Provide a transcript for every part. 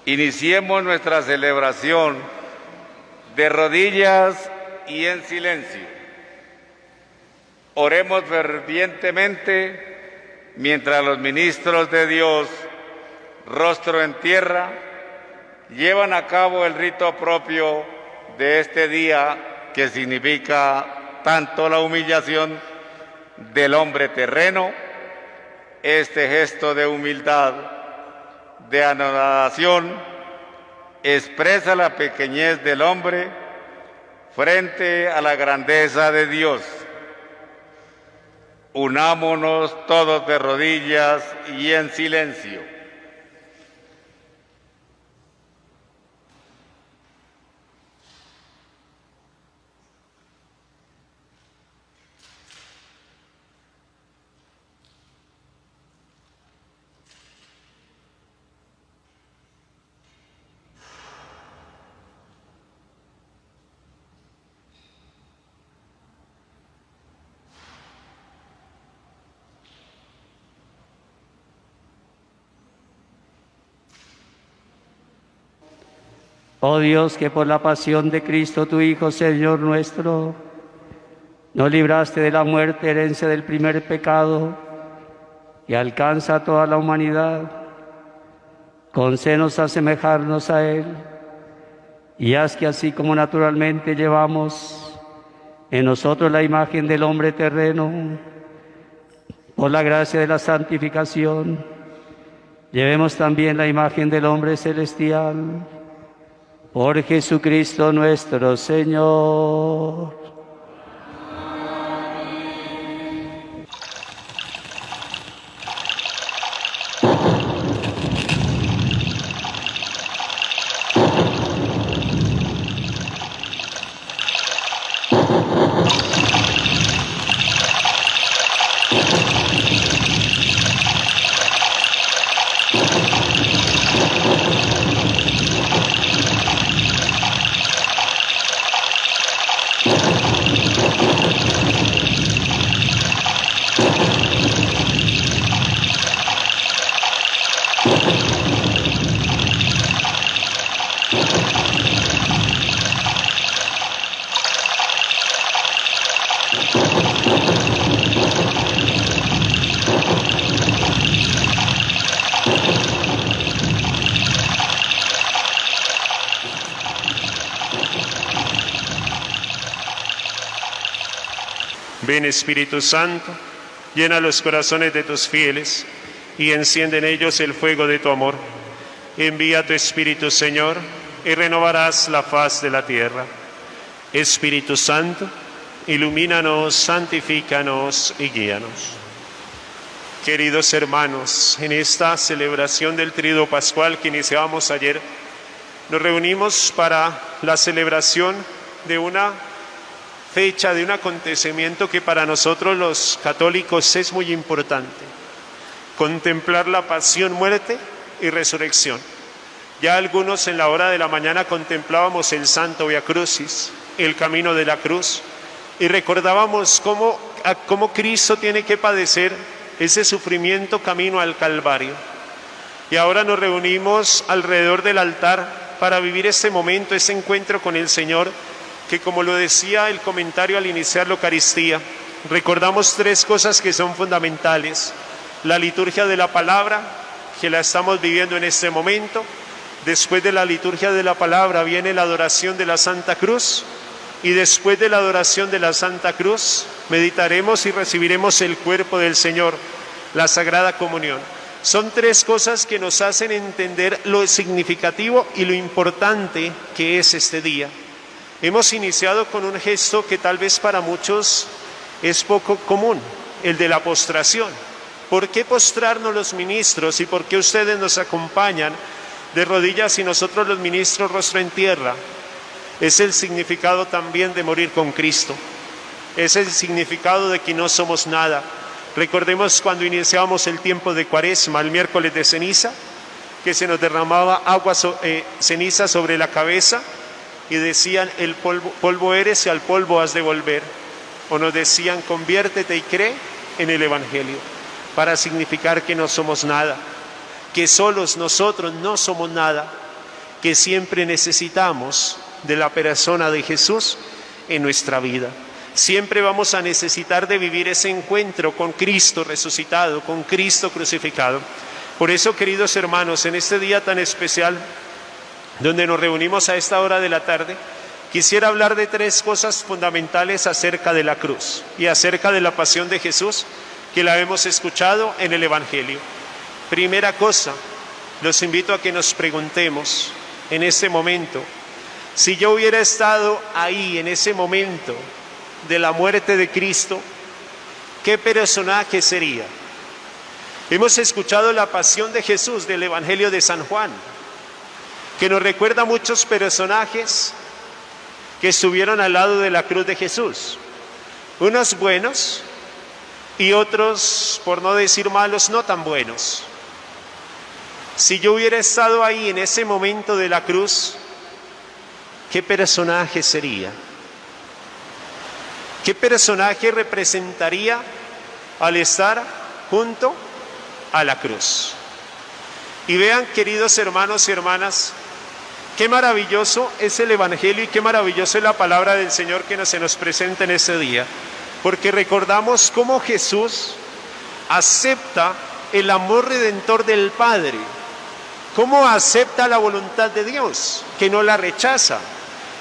Iniciemos nuestra celebración de rodillas y en silencio. Oremos fervientemente mientras los ministros de Dios, rostro en tierra, llevan a cabo el rito propio de este día que significa tanto la humillación del hombre terreno, este gesto de humildad, de anonadación, expresa la pequeñez del hombre frente a la grandeza de Dios. Unámonos todos de rodillas y en silencio. Oh Dios, que por la pasión de Cristo, tu Hijo, Señor nuestro, nos libraste de la muerte, herencia del primer pecado, y alcanza a toda la humanidad. Concédenos asemejarnos a Él, y haz que así como naturalmente llevamos en nosotros la imagen del hombre terreno, por la gracia de la santificación, llevemos también la imagen del hombre celestial. Por Jesucristo nuestro Señor. Ven Espíritu Santo, llena los corazones de tus fieles y enciende en ellos el fuego de tu amor. Envía tu Espíritu, Señor, y renovarás la faz de la tierra. Espíritu Santo, ilumínanos, santifícanos y guíanos. Queridos hermanos, en esta celebración del Tríodo Pascual que iniciamos ayer, nos reunimos para la celebración de una fecha, de un acontecimiento que para nosotros los católicos es muy importante: contemplar la pasión, muerte y resurrección. Ya algunos en la hora de la mañana contemplábamos el Santo Via Crucis, el camino de la cruz, y recordábamos cómo Cristo tiene que padecer ese sufrimiento camino al Calvario. Y ahora nos reunimos alrededor del altar para vivir este momento, ese encuentro con el Señor, que, como lo decía el comentario al iniciar la Eucaristía, recordamos tres cosas que son fundamentales: la liturgia de la palabra, que la estamos viviendo en este momento. Después de la liturgia de la palabra viene la adoración de la Santa Cruz, y después de la adoración de la Santa Cruz meditaremos y recibiremos el cuerpo del Señor, la Sagrada Comunión. Son tres cosas que nos hacen entender lo significativo y lo importante que es este día. Hemos iniciado con un gesto que tal vez para muchos es poco común, el de la postración. ¿Por qué postrarnos los ministros y por qué ustedes nos acompañan de rodillas y nosotros los ministros rostro en tierra? Es el significado también de morir con Cristo. Es el significado de que no somos nada. Recordemos cuando iniciábamos el tiempo de Cuaresma, el miércoles de ceniza, que se nos derramaba ceniza sobre la cabeza, y decían: el polvo eres y al polvo has de volver. O nos decían: conviértete y cree en el Evangelio, para significar que no somos nada, que solos nosotros no somos nada, que siempre necesitamos de la persona de Jesús en nuestra vida. Siempre vamos a necesitar de vivir ese encuentro con Cristo resucitado, con Cristo crucificado. Por eso, queridos hermanos, en este día tan especial, donde nos reunimos a esta hora de la tarde, quisiera hablar de 3 cosas fundamentales acerca de la cruz y acerca de la pasión de Jesús, que la hemos escuchado en el Evangelio. Primera cosa, los invito a que nos preguntemos en este momento, si yo hubiera estado ahí en ese momento de la muerte de Cristo, ¿qué personaje sería? Hemos escuchado la pasión de Jesús del Evangelio de San Juan, que nos recuerda muchos personajes que estuvieron al lado de la cruz de Jesús, unos buenos y otros, por no decir malos, no tan buenos. Si yo hubiera estado ahí en ese momento de la cruz, ¿qué personaje sería? ¿Qué personaje representaría al estar junto a la cruz? Y vean, queridos hermanos y hermanas, qué maravilloso es el Evangelio y qué maravilloso es la palabra del Señor que se nos presenta en este día. Porque recordamos cómo Jesús acepta el amor redentor del Padre, cómo acepta la voluntad de Dios, que no la rechaza.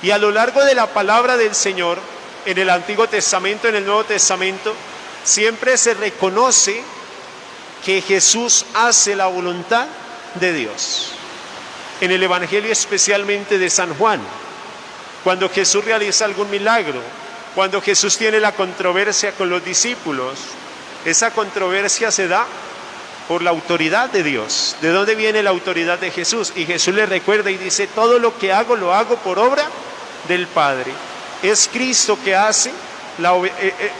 Y a lo largo de la palabra del Señor, en el Antiguo Testamento, en el Nuevo Testamento, siempre se reconoce que Jesús hace la voluntad de Dios. En el Evangelio especialmente de San Juan, cuando Jesús realiza algún milagro, cuando Jesús tiene la controversia con los discípulos, esa controversia se da por la autoridad de Dios. ¿De dónde viene la autoridad de Jesús? Y Jesús le recuerda y dice, todo lo que hago, lo hago por obra del Padre. Es Cristo que hace,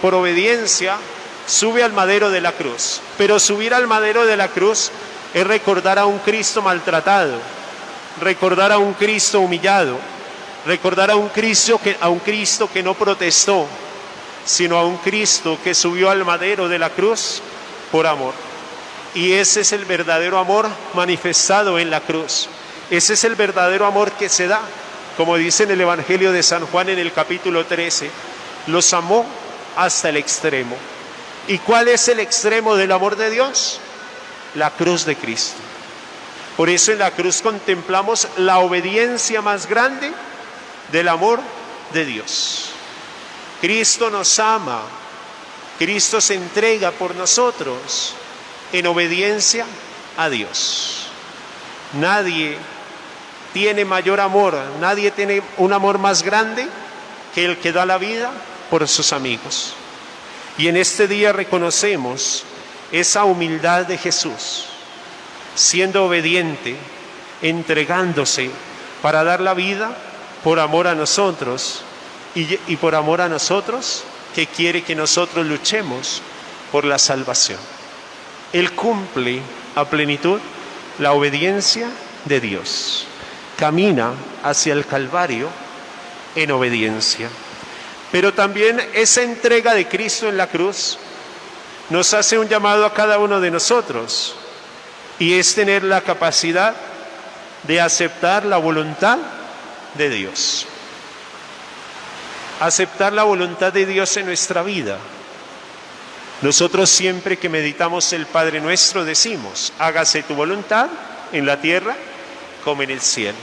por obediencia, sube al madero de la cruz. Pero subir al madero de la cruz es recordar a un Cristo maltratado, recordar a un Cristo humillado, recordar a un Cristo que no protestó, sino a un Cristo que subió al madero de la cruz por amor. Y ese es el verdadero amor manifestado en la cruz. Ese es el verdadero amor que se da. Como dice en el Evangelio de San Juan en el capítulo 13, los amó hasta el extremo. ¿Y cuál es el extremo del amor de Dios? La cruz de Cristo. Por eso en la cruz contemplamos la obediencia más grande del amor de Dios. Cristo nos ama, Cristo se entrega por nosotros en obediencia a Dios. Nadie tiene mayor amor, nadie tiene un amor más grande que el que da la vida por sus amigos. Y en este día reconocemos esa humildad de Jesús, siendo obediente, entregándose para dar la vida por amor a nosotros y por amor a nosotros que quiere que nosotros luchemos por la salvación. Él cumple a plenitud la obediencia de Dios. Camina hacia el Calvario en obediencia. Pero también esa entrega de Cristo en la cruz nos hace un llamado a cada uno de nosotros, y es tener la capacidad de aceptar la voluntad de Dios. Aceptar la voluntad de Dios en nuestra vida. Nosotros siempre que meditamos el Padre Nuestro decimos, hágase tu voluntad en la tierra como en el cielo.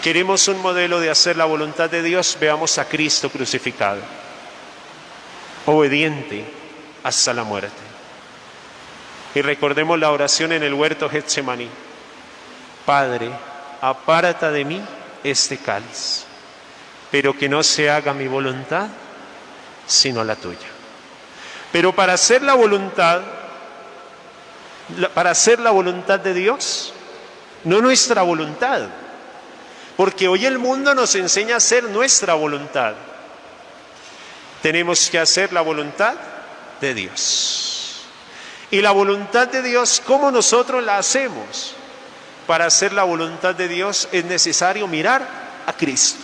Queremos un modelo de hacer la voluntad de Dios, veamos a Cristo crucificado, obediente hasta la muerte. Y recordemos la oración en el huerto Getsemaní. Padre, aparta de mí este cáliz, pero que no se haga mi voluntad, sino la tuya. Pero para hacer la voluntad de Dios, no nuestra voluntad, porque hoy el mundo nos enseña a hacer nuestra voluntad. Tenemos que hacer la voluntad de Dios. Y la voluntad de Dios, ¿cómo nosotros la hacemos? Para hacer la voluntad de Dios es necesario mirar a Cristo.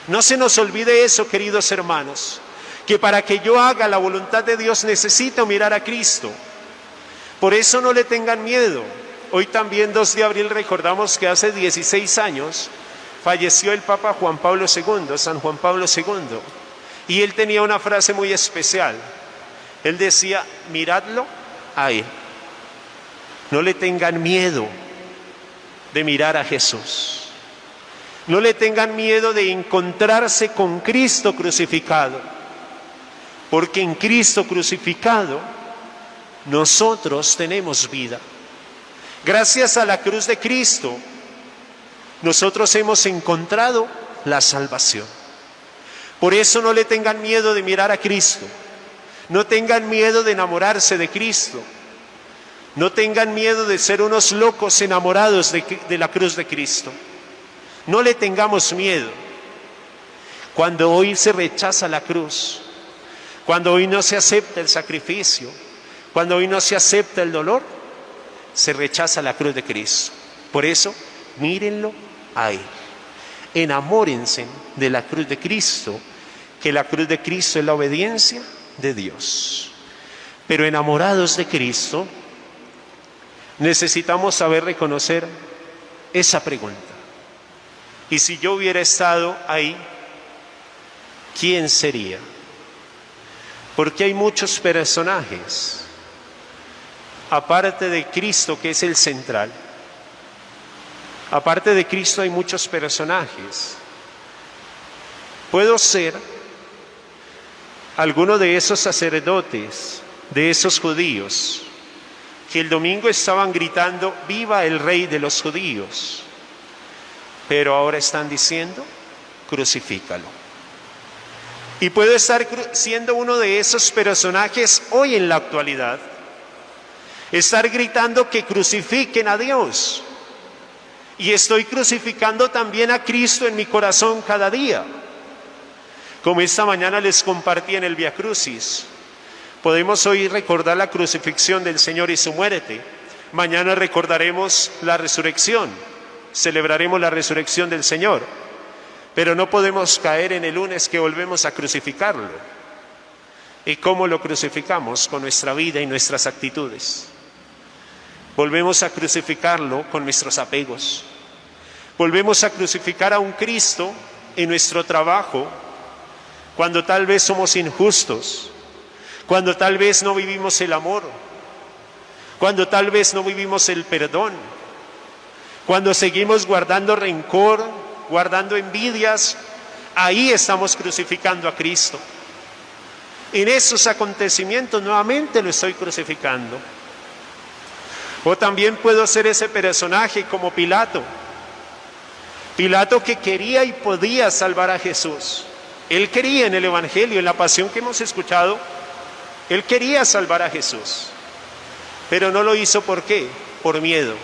No se nos olvide eso, queridos hermanos, que para que yo haga la voluntad de Dios necesito mirar a Cristo. Por eso no le tengan miedo hoy también 2 de abril recordamos que hace 16 años falleció el Papa Juan Pablo II, San Juan Pablo II. Y él tenía una frase muy especial. Él decía, miradlo a él. No le tengan miedo de mirar a Jesús. No le tengan miedo de encontrarse con Cristo crucificado. Porque en Cristo crucificado nosotros tenemos vida. Gracias a la cruz de Cristo, nosotros hemos encontrado la salvación. Por eso no le tengan miedo de mirar a Cristo. No tengan miedo de enamorarse de Cristo. No tengan miedo de ser unos locos enamorados de la cruz de Cristo. No le tengamos miedo. Cuando hoy se rechaza la cruz, cuando hoy no se acepta el sacrificio, cuando hoy no se acepta el dolor, se rechaza la cruz de Cristo. Por eso, mírenlo a Él. Enamórense de la cruz de Cristo, que la cruz de Cristo es la obediencia de Dios. Pero enamorados de Cristo, necesitamos saber reconocer esa pregunta. Y si yo hubiera estado ahí, ¿quién sería? Porque hay muchos personajes, aparte de Cristo, que es el central. Aparte de Cristo hay muchos personajes. Puedo ser alguno de esos sacerdotes, de esos judíos, que el domingo estaban gritando, ¡viva el rey de los judíos! Pero ahora están diciendo, crucifícalo. Y puedo estar siendo uno de esos personajes hoy en la actualidad. Estar gritando que crucifiquen a Dios. Y estoy crucificando también a Cristo en mi corazón cada día. Como esta mañana les compartí en el Via Crucis. Podemos hoy recordar la crucifixión del Señor y su muerte. Mañana recordaremos la resurrección. Celebraremos la resurrección del Señor. Pero no podemos caer en el lunes que volvemos a crucificarlo. ¿Y cómo lo crucificamos? Con nuestra vida y nuestras actitudes. Volvemos a crucificarlo con nuestros apegos. Volvemos a crucificar a un Cristo en nuestro trabajo, cuando tal vez somos injustos, cuando tal vez no vivimos el amor, cuando tal vez no vivimos el perdón, cuando seguimos guardando rencor, guardando envidias. Ahí estamos crucificando a Cristo. En esos acontecimientos nuevamente lo estoy crucificando. O también puedo ser ese personaje como Pilato. Pilato que quería y podía salvar a Jesús. Él quería en el Evangelio, en la pasión que hemos escuchado, él quería salvar a Jesús. Pero no lo hizo, ¿por qué? Por miedo.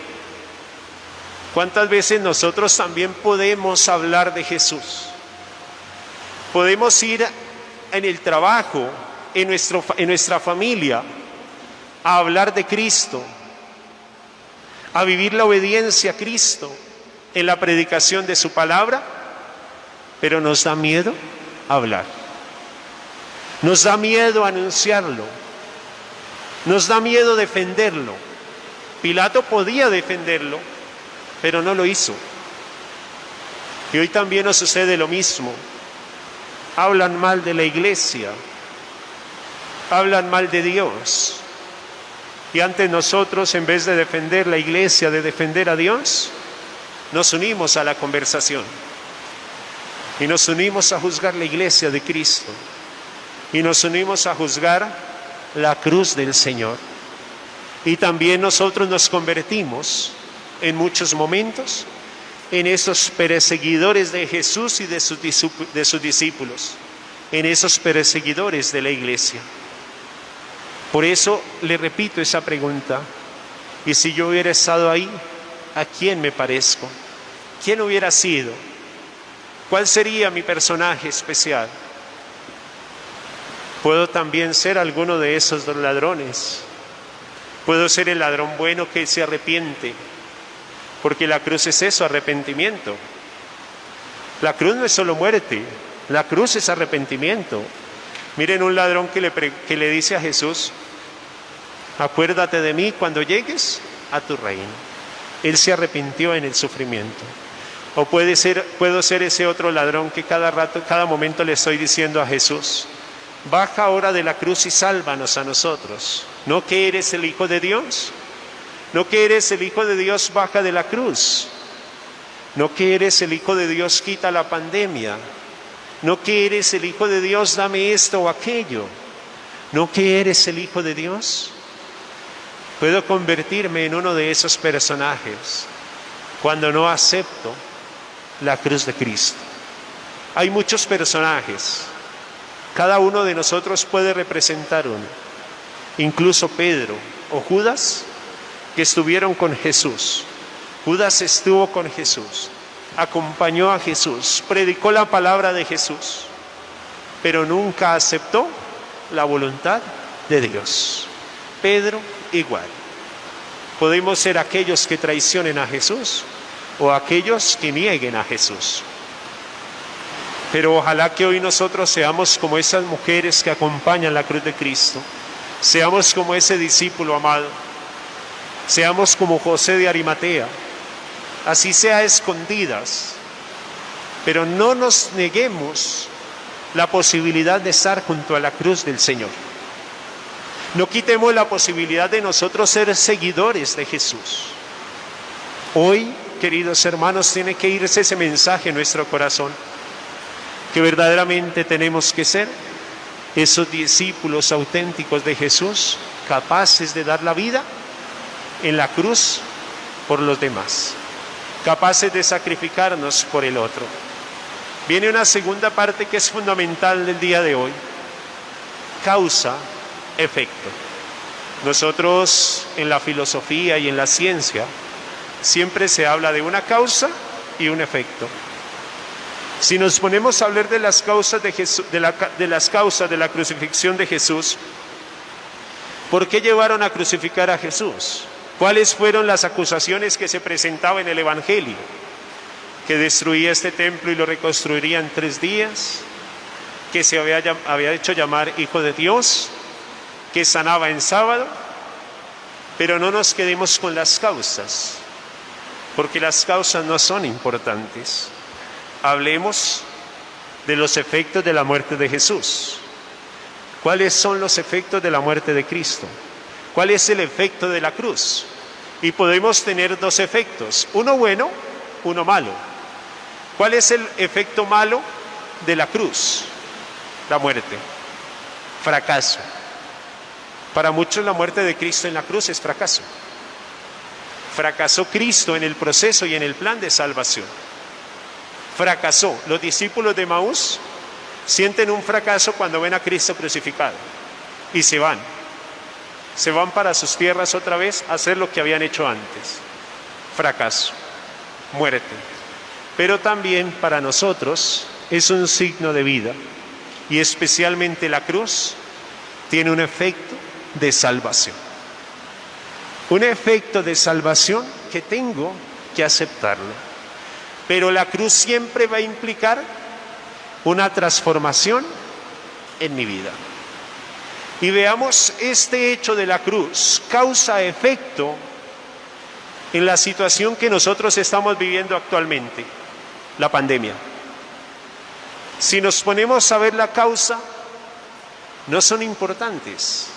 ¿Cuántas veces nosotros también podemos hablar de Jesús? Podemos ir en el trabajo, en nuestra familia, a hablar de Cristo, a vivir la obediencia a Cristo en la predicación de su palabra, pero nos da miedo hablar. Nos da miedo anunciarlo. Nos da miedo defenderlo. Pilato podía defenderlo, pero no lo hizo. Y hoy también nos sucede lo mismo. Hablan mal de la iglesia, hablan mal de Dios. Y ante nosotros, en vez de defender la iglesia, de defender a Dios, nos unimos a la conversación. Y nos unimos a juzgar la iglesia de Cristo. Y nos unimos a juzgar la cruz del Señor. Y también nosotros nos convertimos en muchos momentos en esos perseguidores de Jesús y de sus discípulos, en esos perseguidores de la iglesia. Por eso le repito esa pregunta: y si yo hubiera estado ahí, ¿a quién me parezco? ¿Quién hubiera sido? ¿Cuál sería mi personaje especial? Puedo también ser alguno de esos dos ladrones. Puedo ser el ladrón bueno que se arrepiente, porque la cruz es eso, arrepentimiento. La cruz no es solo muerte, la cruz es arrepentimiento. Miren un ladrón que le dice a Jesús: acuérdate de mí cuando llegues a tu reino. Él se arrepintió en el sufrimiento. O puedo ser ese otro ladrón que cada rato, cada momento le estoy diciendo a Jesús: baja ahora de la cruz y sálvanos a nosotros. ¿No que eres el Hijo de Dios? ¿No que eres el Hijo de Dios? Baja de la cruz. ¿No que eres el Hijo de Dios? Quita la pandemia. ¿No que eres el Hijo de Dios? Dame esto o aquello. ¿No que eres el Hijo de Dios? Puedo convertirme en uno de esos personajes cuando no acepto la cruz de Cristo. Hay muchos personajes. Cada uno de nosotros puede representar uno. Incluso Pedro o Judas, que estuvieron con Jesús. Judas estuvo con Jesús, acompañó a Jesús, predicó la palabra de Jesús, pero nunca aceptó la voluntad de Dios. Pedro igual. Podemos ser aquellos que traicionen a Jesús o aquellos que nieguen a Jesús. Pero ojalá que hoy nosotros seamos como esas mujeres que acompañan la cruz de Cristo. Seamos como ese discípulo amado. Seamos como José de Arimatea. Así sea a escondidas. Pero no nos neguemos la posibilidad de estar junto a la cruz del Señor. No quitemos la posibilidad de nosotros ser seguidores de Jesús. Hoy, queridos hermanos, tiene que irse ese mensaje en nuestro corazón, que verdaderamente tenemos que ser esos discípulos auténticos de Jesús, capaces de dar la vida en la cruz por los demás, capaces de sacrificarnos por el otro. Viene una segunda parte que es fundamental del día de hoy: causa, efecto. Nosotros en la filosofía y en la ciencia siempre se habla de una causa y un efecto. Si nos ponemos a hablar de las causas de las causas de la crucifixión de Jesús, ¿por qué llevaron a crucificar a Jesús? ¿Cuáles fueron las acusaciones que se presentaban en el Evangelio? Que destruía este templo y lo reconstruiría en 3 días, que se había hecho llamar Hijo de Dios, que sanaba en sábado. Pero no nos quedemos con las causas, porque las causas no son importantes. Hablemos de los efectos de la muerte de Jesús. ¿Cuáles son los efectos de la muerte de Cristo? ¿Cuál es el efecto de la cruz? Y podemos tener 2 efectos, uno bueno, uno malo. ¿Cuál es el efecto malo de la cruz? La muerte, fracaso. Para muchos la muerte de Cristo en la cruz es fracaso. Fracasó Cristo en el proceso y en el plan de salvación. Fracasó. Los discípulos de Emaús sienten un fracaso cuando ven a Cristo crucificado y se van. Se van para sus tierras otra vez a hacer lo que habían hecho antes. Fracaso, muerte. Pero también para nosotros es un signo de vida, y especialmente la cruz tiene un efecto de salvación. Un efecto de salvación que tengo que aceptarlo. Pero la cruz siempre va a implicar una transformación en mi vida. Y veamos este hecho de la cruz, causa-efecto, en la situación que nosotros estamos viviendo actualmente, la pandemia. Si nos ponemos a ver la causa, no son importantes.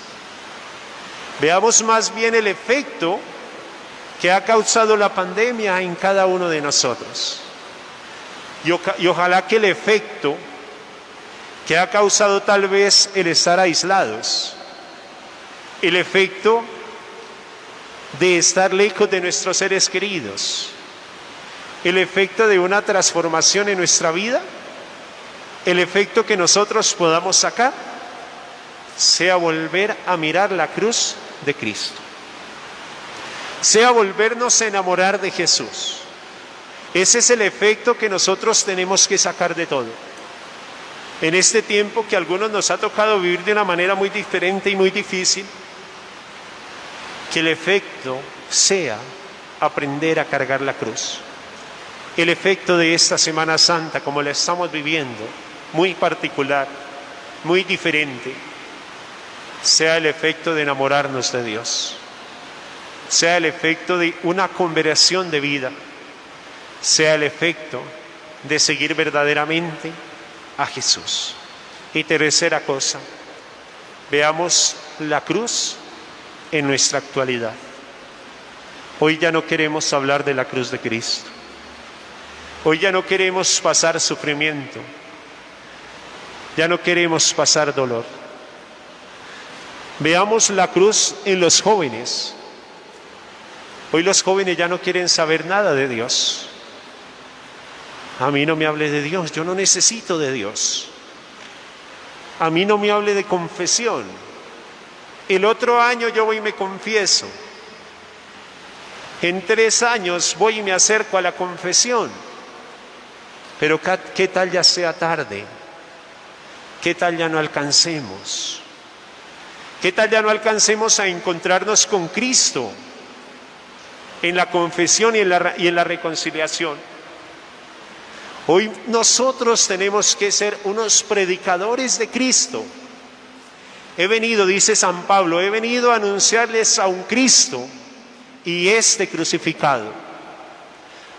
Veamos más bien el efecto que ha causado la pandemia en cada uno de nosotros. Y ojalá que el efecto que ha causado tal vez el estar aislados, el efecto de estar lejos de nuestros seres queridos, el efecto de una transformación en nuestra vida, el efecto que nosotros podamos sacar, sea volver a mirar la cruz de Cristo, sea volvernos a enamorar de Jesús. Ese es el efecto que nosotros tenemos que sacar de todo. En este tiempo que a algunos nos ha tocado vivir de una manera muy diferente y muy difícil, que el efecto sea aprender a cargar la cruz. El efecto de esta Semana Santa, como la estamos viviendo, muy particular, muy diferente, sea el efecto de enamorarnos de Dios. sea el efecto de una conversión de vida, sea el efecto de seguir verdaderamente a Jesús. Y tercera cosa, veamos la cruz en nuestra actualidad. Hoy ya no queremos hablar de la cruz de Cristo. Hoy ya no queremos pasar sufrimiento. Ya no queremos pasar dolor. Veamos la cruz en los jóvenes. Hoy los jóvenes ya no quieren saber nada de Dios. A mí no me hable de Dios, yo no necesito de Dios. A mí no me hable de confesión. El otro año yo voy y me confieso. En 3 años voy y me acerco a la confesión. Pero ¿qué tal ya sea tarde? ¿Qué tal ya no alcancemos? ¿Qué tal ya no alcancemos a encontrarnos con Cristo en la confesión y en la reconciliación? Hoy nosotros tenemos que ser unos predicadores de Cristo. He venido, dice San Pablo, he venido a anunciarles a un Cristo y este crucificado.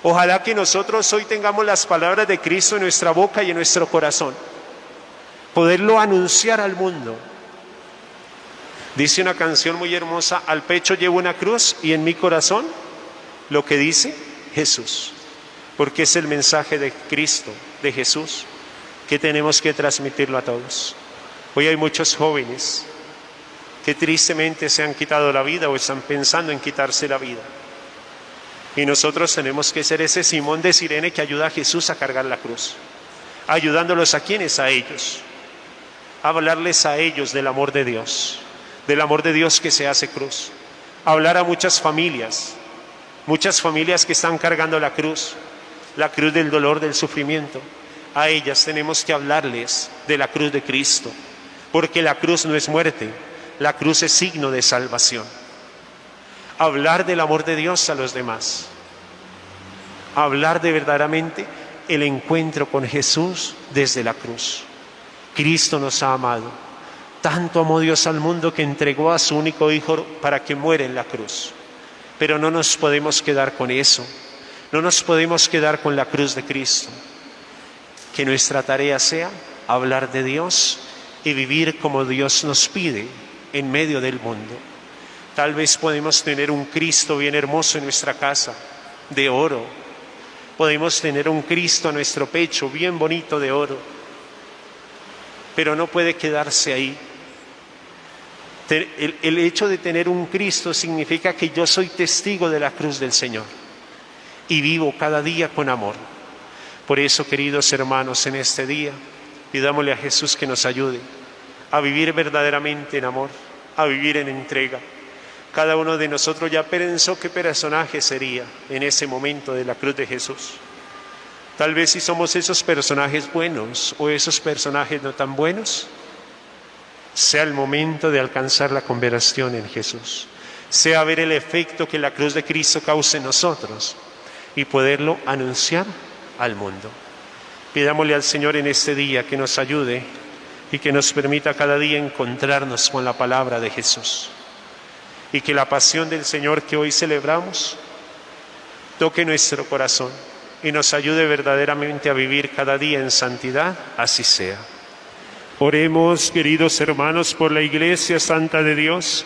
Ojalá que nosotros hoy tengamos las palabras de Cristo en nuestra boca y en nuestro corazón, poderlo anunciar al mundo. Dice una canción muy hermosa: al pecho llevo una cruz y en mi corazón lo que dice Jesús, porque es el mensaje de Cristo, de Jesús, que tenemos que transmitirlo a todos. Hoy hay muchos jóvenes que tristemente se han quitado la vida o están pensando en quitarse la vida. Y nosotros tenemos que ser ese Simón de Cirene que ayuda a Jesús a cargar la cruz, ayudándolos a quienes, a ellos, a hablarles a ellos del amor de Dios que se hace cruz, a hablar a muchas familias que están cargando la cruz del dolor, del sufrimiento. A ellas tenemos que hablarles de la cruz de Cristo, porque la cruz no es muerte, la cruz es signo de salvación. Hablar del amor de Dios a los demás, hablar de verdaderamente el encuentro con Jesús desde la cruz. Cristo nos ha amado, tanto amó Dios al mundo que entregó a su único Hijo para que muera en la cruz. Pero no nos podemos quedar con eso, no nos podemos quedar con la cruz de Cristo. Que nuestra tarea sea hablar de Dios y vivir como Dios nos pide en medio del mundo. Tal vez podemos tener un Cristo bien hermoso en nuestra casa, de oro. Podemos tener un Cristo a nuestro pecho, bien bonito de oro. Pero no puede quedarse ahí. El hecho de tener un Cristo significa que yo soy testigo de la cruz del Señor y vivo cada día con amor. Por eso, queridos hermanos, en este día, pidámosle a Jesús que nos ayude a vivir verdaderamente en amor, a vivir en entrega. Cada uno de nosotros ya pensó qué personaje sería en ese momento de la cruz de Jesús. Tal vez si somos esos personajes buenos o esos personajes no tan buenos, sea el momento de alcanzar la conversión en Jesús, sea ver el efecto que la cruz de Cristo causa en nosotros y poderlo anunciar al mundo. Pidámosle al Señor en este día que nos ayude y que nos permita cada día encontrarnos con la palabra de Jesús. Y que la pasión del Señor que hoy celebramos toque nuestro corazón y nos ayude verdaderamente a vivir cada día en santidad, así sea. Oremos, queridos hermanos, por la Iglesia Santa de Dios,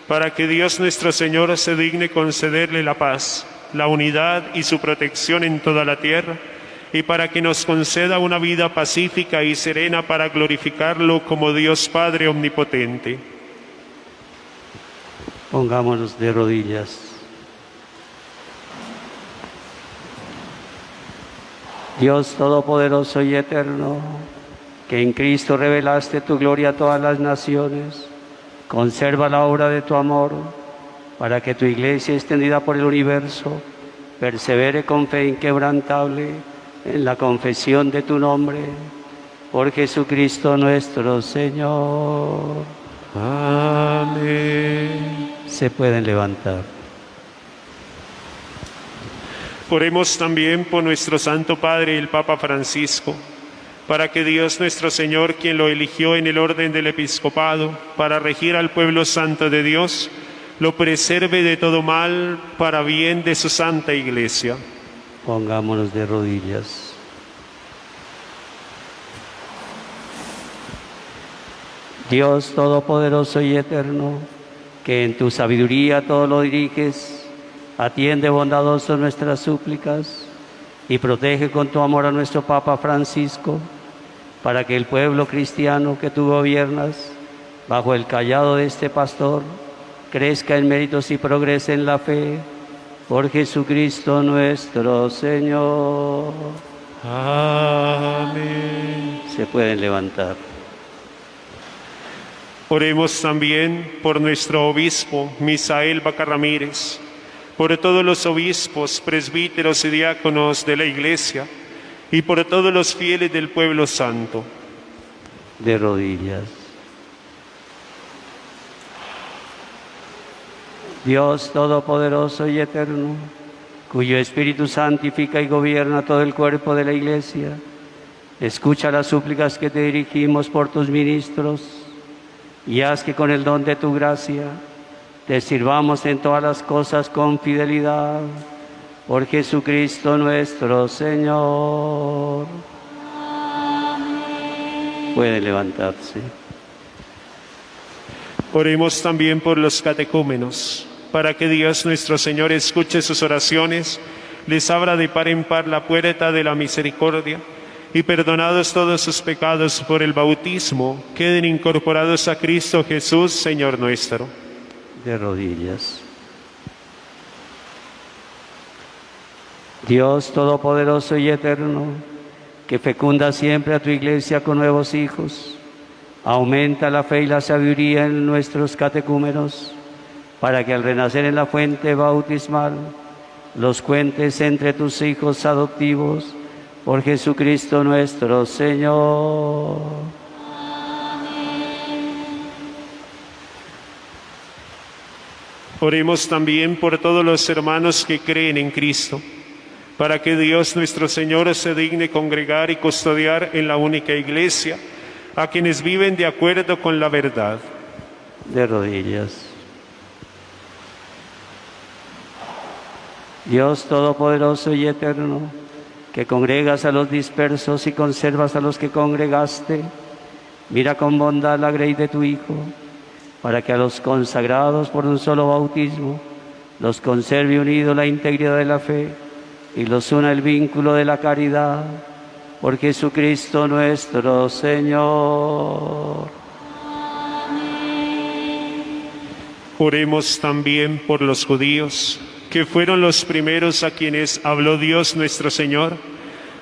para que Dios nuestro Señor se digne concederle la paz, la unidad y su protección en toda la tierra, y para que nos conceda una vida pacífica y serena para glorificarlo como Dios Padre omnipotente. Pongámonos de rodillas. Dios Todopoderoso y Eterno, que en Cristo revelaste tu gloria a todas las naciones, conserva la obra de tu amor, para que tu Iglesia, extendida por el universo, persevere con fe inquebrantable en la confesión de tu nombre, por Jesucristo nuestro Señor. Amén. Se pueden levantar. Oremos también por nuestro Santo Padre, el Papa Francisco, para que Dios nuestro Señor, quien lo eligió en el orden del episcopado, para regir al pueblo santo de Dios, lo preserve de todo mal para bien de su santa Iglesia. Pongámonos de rodillas. Dios Todopoderoso y Eterno, que en tu sabiduría todo lo diriges, atiende bondadoso nuestras súplicas y protege con tu amor a nuestro Papa Francisco, para que el pueblo cristiano que tú gobiernas, bajo el cayado de este pastor, crezca en méritos y progrese en la fe, por Jesucristo nuestro Señor. Amén. Se pueden levantar. Oremos también por nuestro obispo, Misael Vaca Ramírez, por todos los obispos, presbíteros y diáconos de la Iglesia, y por todos los fieles del pueblo santo. De rodillas. Dios Todopoderoso y Eterno, cuyo Espíritu santifica y gobierna todo el cuerpo de la Iglesia, escucha las súplicas que te dirigimos por tus ministros y haz que con el don de tu gracia te sirvamos en todas las cosas con fidelidad. Por Jesucristo nuestro Señor. Amén. Puede levantarse. Oremos también por los catecúmenos, para que Dios nuestro Señor escuche sus oraciones, les abra de par en par la puerta de la misericordia, y perdonados todos sus pecados por el bautismo, queden incorporados a Cristo Jesús, Señor nuestro. De rodillas. Dios Todopoderoso y Eterno, que fecunda siempre a tu Iglesia con nuevos hijos, aumenta la fe y la sabiduría en nuestros catecúmenos, para que al renacer en la fuente bautismal los cuentes entre tus hijos adoptivos, por Jesucristo nuestro Señor. Oremos también por todos los hermanos que creen en Cristo, para que Dios nuestro Señor se digne congregar y custodiar en la única Iglesia a quienes viven de acuerdo con la verdad. De rodillas. Dios Todopoderoso y Eterno, que congregas a los dispersos y conservas a los que congregaste, mira con bondad la grey de tu Hijo, para que a los consagrados por un solo bautismo los conserve unidos la integridad de la fe y los una el vínculo de la caridad, por Jesucristo nuestro Señor. Oremos también por los judíos, que fueron los primeros a quienes habló Dios nuestro Señor,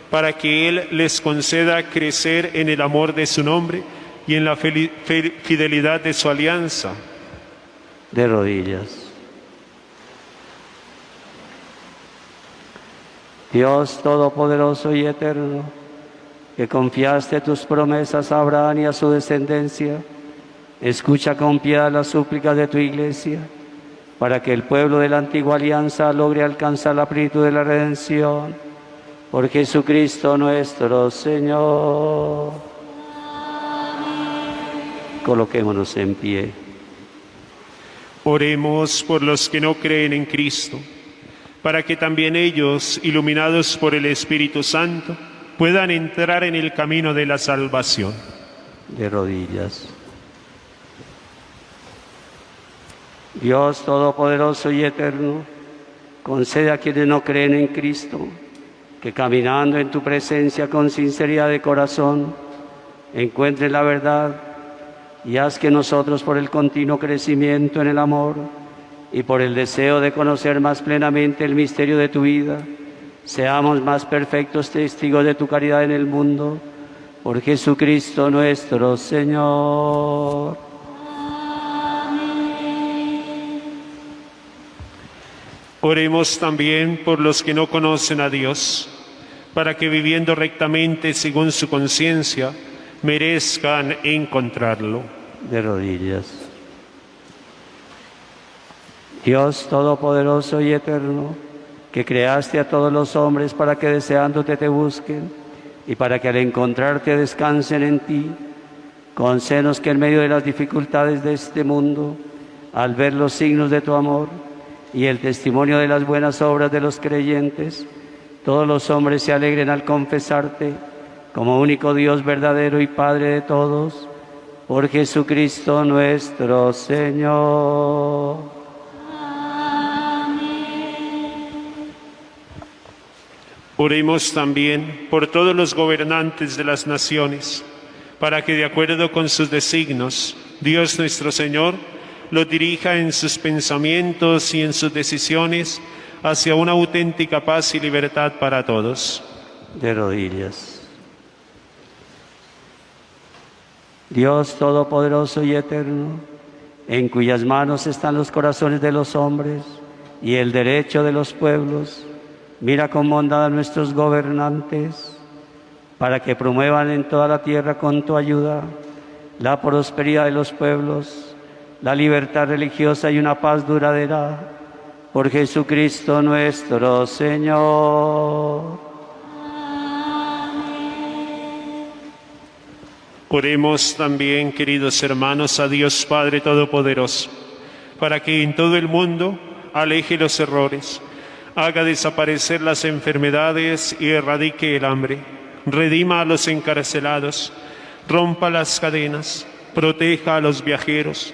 para que Él les conceda crecer en el amor de su nombre y en la fidelidad de su alianza. De rodillas. Dios Todopoderoso y Eterno, que confiaste tus promesas a Abraham y a su descendencia, escucha con piedad las súplicas de tu Iglesia, para que el pueblo de la antigua alianza logre alcanzar la plenitud de la redención. Por Jesucristo nuestro Señor. Coloquémonos en pie. Oremos por los que no creen en Cristo, para que también ellos, iluminados por el Espíritu Santo, puedan entrar en el camino de la salvación. De rodillas. Dios Todopoderoso y Eterno, concede a quienes no creen en Cristo, que caminando en tu presencia con sinceridad de corazón, encuentren la verdad, y haz que nosotros, por el continuo crecimiento en el amor y por el deseo de conocer más plenamente el misterio de tu vida, seamos más perfectos testigos de tu caridad en el mundo, por Jesucristo nuestro Señor. Oremos también por los que no conocen a Dios, para que viviendo rectamente según su conciencia, merezcan encontrarlo. De rodillas. Dios Todopoderoso y Eterno, que creaste a todos los hombres para que deseándote te busquen y para que al encontrarte descansen en ti, concédenos que en medio de las dificultades de este mundo al ver los signos de tu amor y el testimonio de las buenas obras de los creyentes, todos los hombres se alegren al confesarte como único Dios verdadero y Padre de todos, por Jesucristo nuestro Señor. Oremos también por todos los gobernantes de las naciones, para que de acuerdo con sus designios, Dios nuestro Señor los dirija en sus pensamientos y en sus decisiones hacia una auténtica paz y libertad para todos. De rodillas. Dios Todopoderoso y Eterno, en cuyas manos están los corazones de los hombres y el derecho de los pueblos, mira con bondad a nuestros gobernantes, para que promuevan en toda la tierra con tu ayuda la prosperidad de los pueblos, la libertad religiosa y una paz duradera, por Jesucristo nuestro Señor. Oremos también, queridos hermanos, a Dios Padre Todopoderoso, para que en todo el mundo aleje los errores, haga desaparecer las enfermedades y erradique el hambre, redima a los encarcelados, rompa las cadenas, proteja a los viajeros,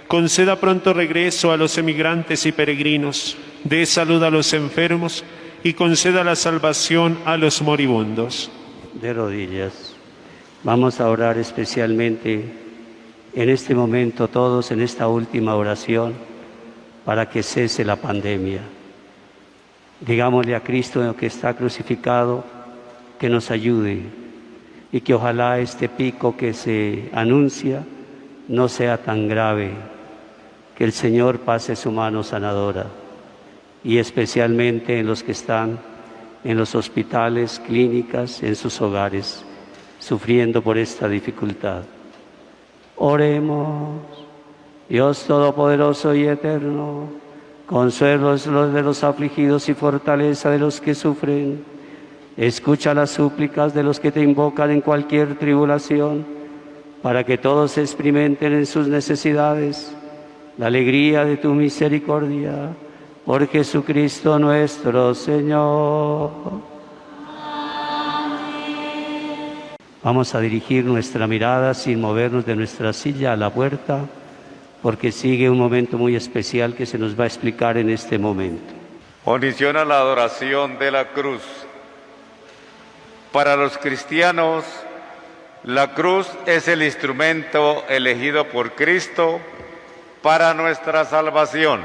conceda pronto regreso a los emigrantes y peregrinos, dé salud a los enfermos y conceda la salvación a los moribundos. De rodillas. Vamos a orar especialmente en este momento todos en esta última oración para que cese la pandemia. Digámosle a Cristo que está crucificado que nos ayude y que ojalá este pico que se anuncia no sea tan grave, que el Señor pase su mano sanadora y especialmente en los que están en los hospitales, clínicas, en sus hogares, sufriendo por esta dificultad. Oremos. Dios Todopoderoso y Eterno, consuelos de los afligidos y fortaleza de los que sufren, escucha las súplicas de los que te invocan en cualquier tribulación, para que todos experimenten en sus necesidades la alegría de tu misericordia, por Jesucristo nuestro Señor. Vamos a dirigir nuestra mirada sin movernos de nuestra silla a la puerta, porque sigue un momento muy especial que se nos va a explicar en este momento. Condiciona la adoración de la cruz. Para los cristianos, la cruz es el instrumento elegido por Cristo para nuestra salvación.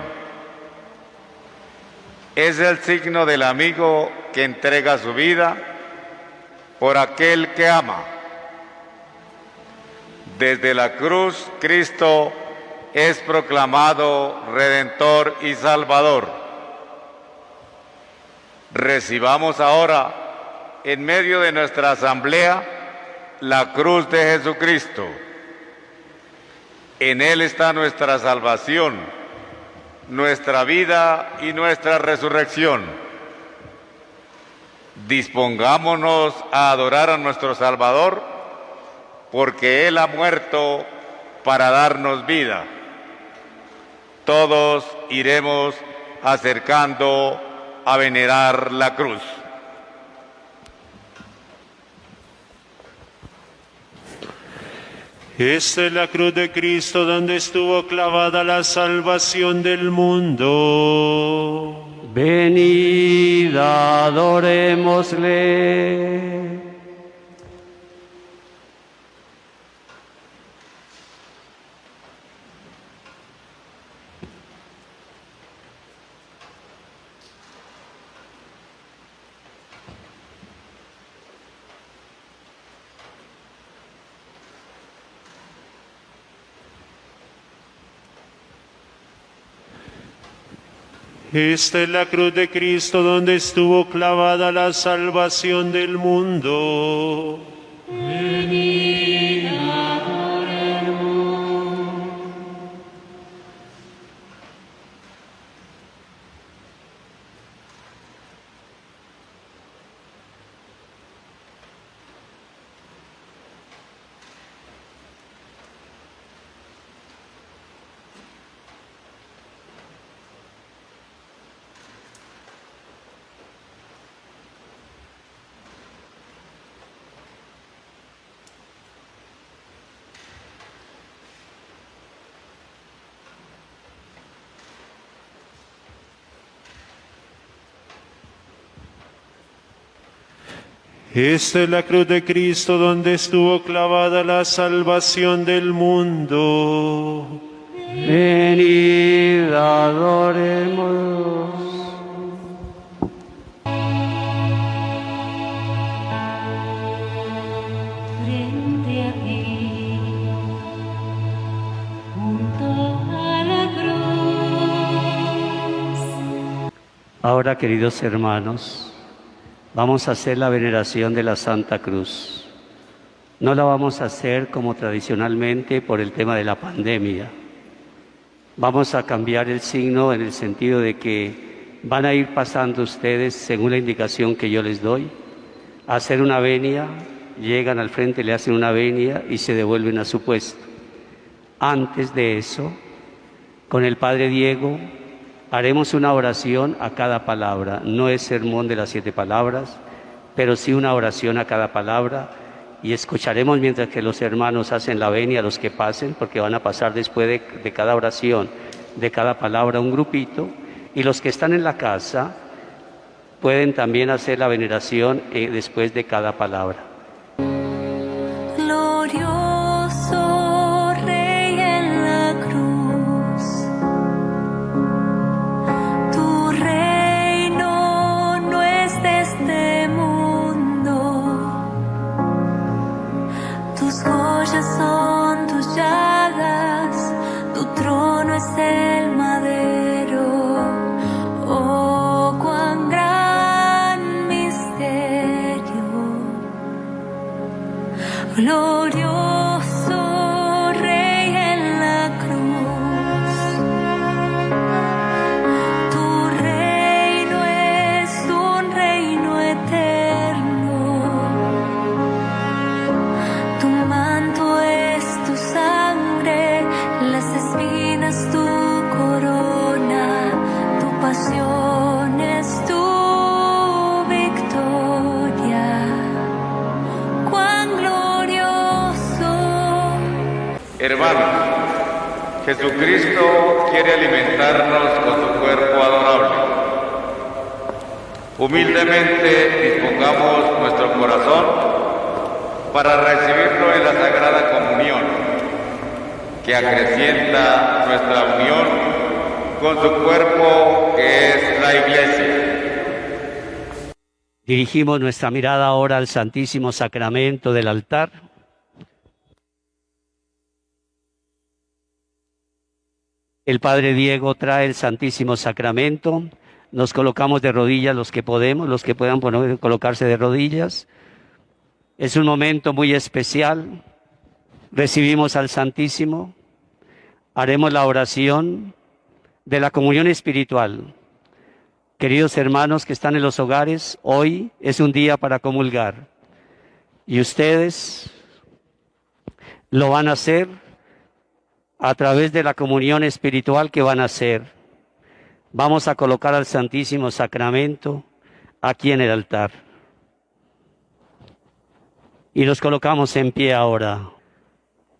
Es el signo del amigo que entrega su vida por aquel que ama. Desde la cruz, Cristo es proclamado Redentor y Salvador. Recibamos ahora, en medio de nuestra asamblea, la cruz de Jesucristo. En Él está nuestra salvación, nuestra vida y nuestra resurrección. Dispongámonos a adorar a nuestro Salvador, porque Él ha muerto para darnos vida. Todos iremos acercando a venerar la cruz. Esta es la cruz de Cristo donde estuvo clavada la salvación del mundo. Venid, adorémosle. Esta es la cruz de Cristo donde estuvo clavada la salvación del mundo. Venid, adoremos. Esta es la cruz de Cristo donde estuvo clavada la salvación del mundo. Venid, adoremos. Frente a ti, junto a la cruz. Ahora, queridos hermanos, vamos a hacer la veneración de la Santa Cruz. No la vamos a hacer como tradicionalmente por el tema de la pandemia. Vamos a cambiar el signo en el sentido de que van a ir pasando ustedes, según la indicación que yo les doy, a hacer una venia, llegan al frente, le hacen una venia y se devuelven a su puesto. Antes de eso, con el Padre Diego, haremos una oración a cada palabra. No es sermón de las 7 palabras, pero sí una oración a cada palabra. Y escucharemos mientras que los hermanos hacen la venia, los que pasen, porque van a pasar después de cada oración, de cada palabra, un grupito. Y los que están en la casa pueden también hacer la veneración después de cada palabra. Glorioso Rey en la cruz, tu reino no es de este mundo, tus joyas son tus llagas, tu trono es el madero. Oh, cuán gran misterio. Glorioso Rey en la cruz, tu reino es un reino eterno, tu manto es tu sangre, las espinas tu corona, tu pasión es tu victoria. Cuán Hermanos, Jesucristo quiere alimentarnos con su cuerpo adorable. Humildemente dispongamos nuestro corazón para recibirlo en la Sagrada Comunión, que acrecienta nuestra unión con su cuerpo que es la Iglesia. Dirigimos nuestra mirada ahora al Santísimo Sacramento del altar. El Padre Diego trae el Santísimo Sacramento. Nos colocamos de rodillas los que podemos, los que puedan colocarse de rodillas. Es un momento muy especial. Recibimos al Santísimo. Haremos la oración de la comunión espiritual. Queridos hermanos que están en los hogares, hoy es un día para comulgar. Y ustedes lo van a hacer a través de la comunión espiritual que van a hacer. Vamos a colocar al Santísimo Sacramento aquí en el altar. Y nos colocamos en pie ahora,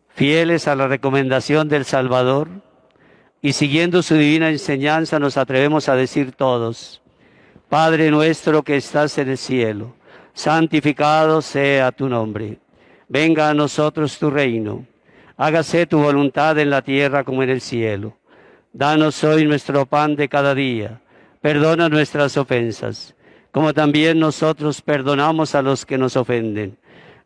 fieles a la recomendación del Salvador, y siguiendo su divina enseñanza nos atrevemos a decir todos: Padre nuestro que estás en el cielo, santificado sea tu nombre. Venga a nosotros tu reino. Hágase tu voluntad en la tierra como en el cielo. Danos hoy nuestro pan de cada día. Perdona nuestras ofensas, como también nosotros perdonamos a los que nos ofenden.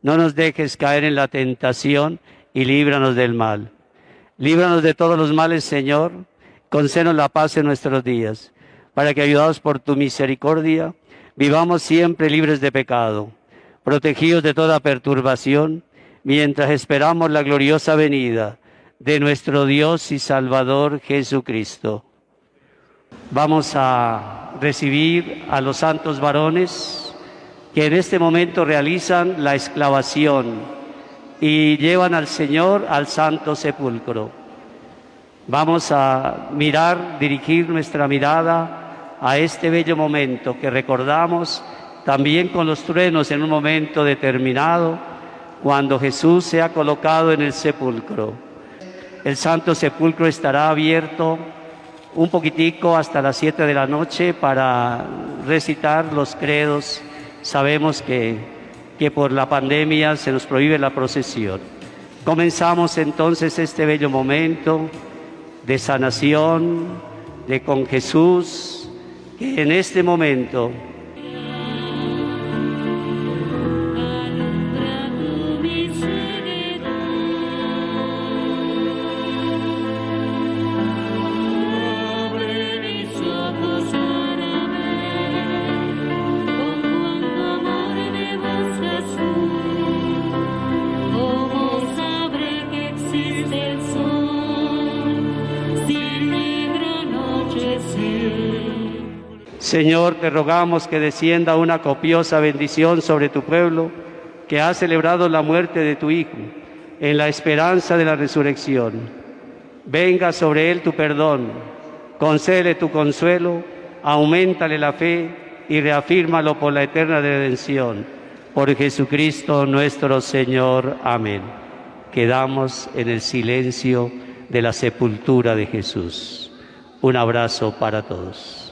No nos dejes caer en la tentación y líbranos del mal. Líbranos de todos los males, Señor. Concédenos la paz en nuestros días, para que, ayudados por tu misericordia, vivamos siempre libres de pecado, protegidos de toda perturbación, mientras esperamos la gloriosa venida de nuestro Dios y Salvador Jesucristo. Vamos a recibir a los santos varones que en este momento realizan la exclavación y llevan al Señor al Santo Sepulcro. Vamos a dirigir nuestra mirada a este bello momento que recordamos también con los truenos en un momento determinado, cuando Jesús se ha colocado en el sepulcro. El Santo Sepulcro estará abierto un poquitico hasta las 7 de la noche para recitar los credos. Sabemos que que por la pandemia se nos prohíbe la procesión. Comenzamos entonces este bello momento de sanación, de con Jesús, que en este momento Señor, te rogamos que descienda una copiosa bendición sobre tu pueblo, que ha celebrado la muerte de tu Hijo, en la esperanza de la resurrección. Venga sobre él tu perdón, concédele tu consuelo, auméntale la fe y reafírmalo por la eterna redención. Por Jesucristo nuestro Señor. Amén. Quedamos en el silencio de la sepultura de Jesús. Un abrazo para todos.